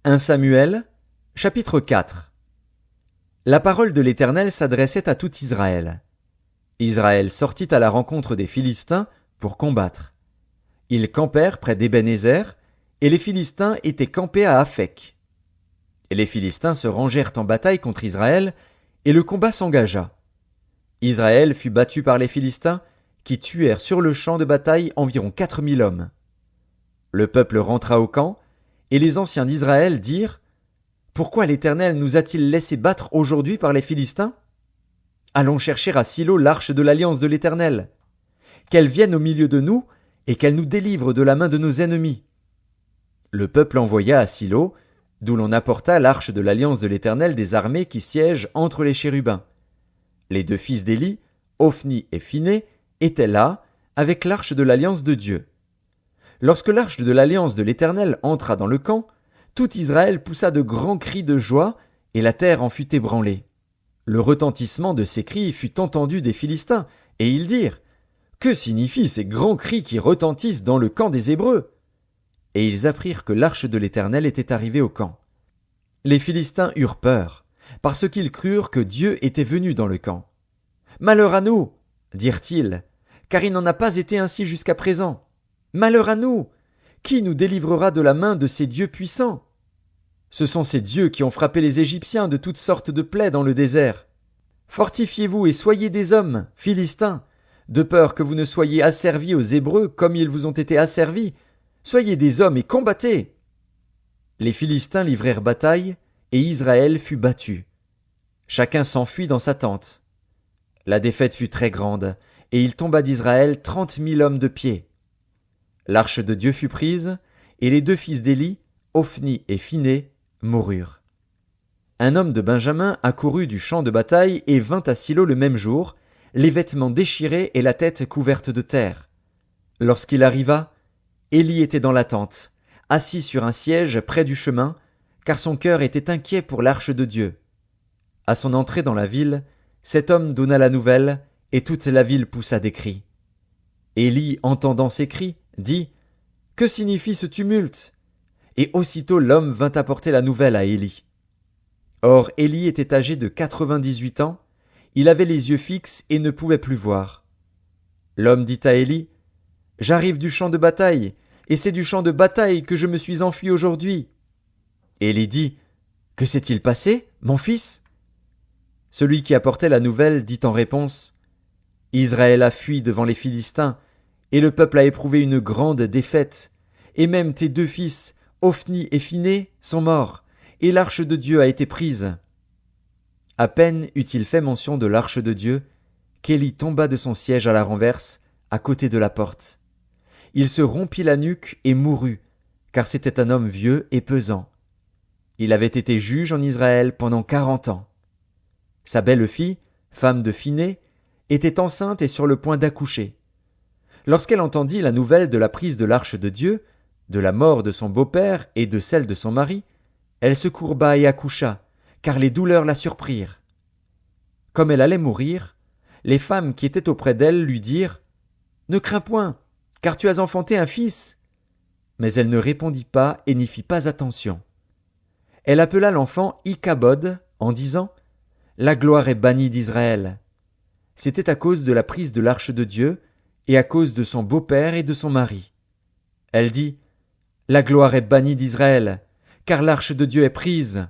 1 Samuel, chapitre 4. La parole de l'Éternel s'adressait à tout Israël. Israël sortit à la rencontre des Philistins pour combattre. Ils campèrent près d'Ébénézer, et les Philistins étaient campés à Aphek. Et les Philistins se rangèrent en bataille contre Israël, et le combat s'engagea. Israël fut battu par les Philistins, qui tuèrent sur le champ de bataille environ 4000 hommes. Le peuple rentra au camp, et les anciens d'Israël dirent: Pourquoi l'Éternel nous a-t-il laissé battre aujourd'hui par les Philistins? Allons chercher à Silo l'arche de l'alliance de l'Éternel. Qu'elle vienne au milieu de nous, et qu'elle nous délivre de la main de nos ennemis. Le peuple envoya à Silo, d'où l'on apporta l'arche de l'alliance de l'Éternel des armées qui siègent entre les chérubins. Les deux fils d'Éli, Ophni et Phiné, étaient là, avec l'arche de l'alliance de Dieu. Lorsque l'arche de l'alliance de l'Éternel entra dans le camp, tout Israël poussa de grands cris de joie, et la terre en fut ébranlée. Le retentissement de ces cris fut entendu des Philistins, et ils dirent: Que signifient ces grands cris qui retentissent dans le camp des Hébreux? Et ils apprirent que l'arche de l'Éternel était arrivée au camp. Les Philistins eurent peur, parce qu'ils crurent que Dieu était venu dans le camp. Malheur à nous, dirent-ils, car il n'en a pas été ainsi jusqu'à présent. Malheur à nous! Qui nous délivrera de la main de ces dieux puissants? Ce sont ces dieux qui ont frappé les Égyptiens de toutes sortes de plaies dans le désert. Fortifiez-vous et soyez des hommes, Philistins, de peur que vous ne soyez asservis aux Hébreux comme ils vous ont été asservis. Soyez des hommes et combattez! Les Philistins livrèrent bataille, et Israël fut battu. Chacun s'enfuit dans sa tente. La défaite fut très grande, et il tomba d'Israël 30 000 hommes de pied. L'arche de Dieu fut prise, et les deux fils d'Éli, Ophni et Phiné, moururent. Un homme de Benjamin accourut du champ de bataille et vint à Silo le même jour, les vêtements déchirés et la tête couverte de terre. Lorsqu'il arriva, Éli était dans la tente, assis sur un siège près du chemin, car son cœur était inquiet pour l'arche de Dieu. À son entrée dans la ville, cet homme donna la nouvelle, et toute la ville poussa des cris. Éli, entendant ces cris, dit: Que signifie ce tumulte? Et aussitôt l'homme vint apporter la nouvelle à Éli. Or Éli était âgé de 98 ans, il avait les yeux fixes et ne pouvait plus voir. L'homme dit à Éli: J'arrive du champ de bataille, et c'est du champ de bataille que je me suis enfui aujourd'hui. Éli dit: Que s'est-il passé, mon fils? Celui qui apportait la nouvelle dit en réponse: Israël a fui devant les Philistins, et le peuple a éprouvé une grande défaite, et même tes deux fils, Ophni et Phiné, sont morts, et l'arche de Dieu a été prise. À peine eut-il fait mention de l'arche de Dieu, qu'Éli tomba de son siège à la renverse, à côté de la porte. Il se rompit la nuque et mourut, car c'était un homme vieux et pesant. Il avait été juge en Israël pendant 40 ans. Sa belle-fille, femme de Phiné, était enceinte et sur le point d'accoucher. Lorsqu'elle entendit la nouvelle de la prise de l'arche de Dieu, de la mort de son beau-père et de celle de son mari, elle se courba et accoucha, car les douleurs la surprirent. Comme elle allait mourir, les femmes qui étaient auprès d'elle lui dirent: Ne crains point, car tu as enfanté un fils. Mais elle ne répondit pas et n'y fit pas attention. Elle appela l'enfant Ichabod en disant: La gloire est bannie d'Israël. C'était à cause de la prise de l'arche de Dieu et à cause de son beau-père et de son mari. Elle dit: La gloire est bannie d'Israël, car l'arche de Dieu est prise.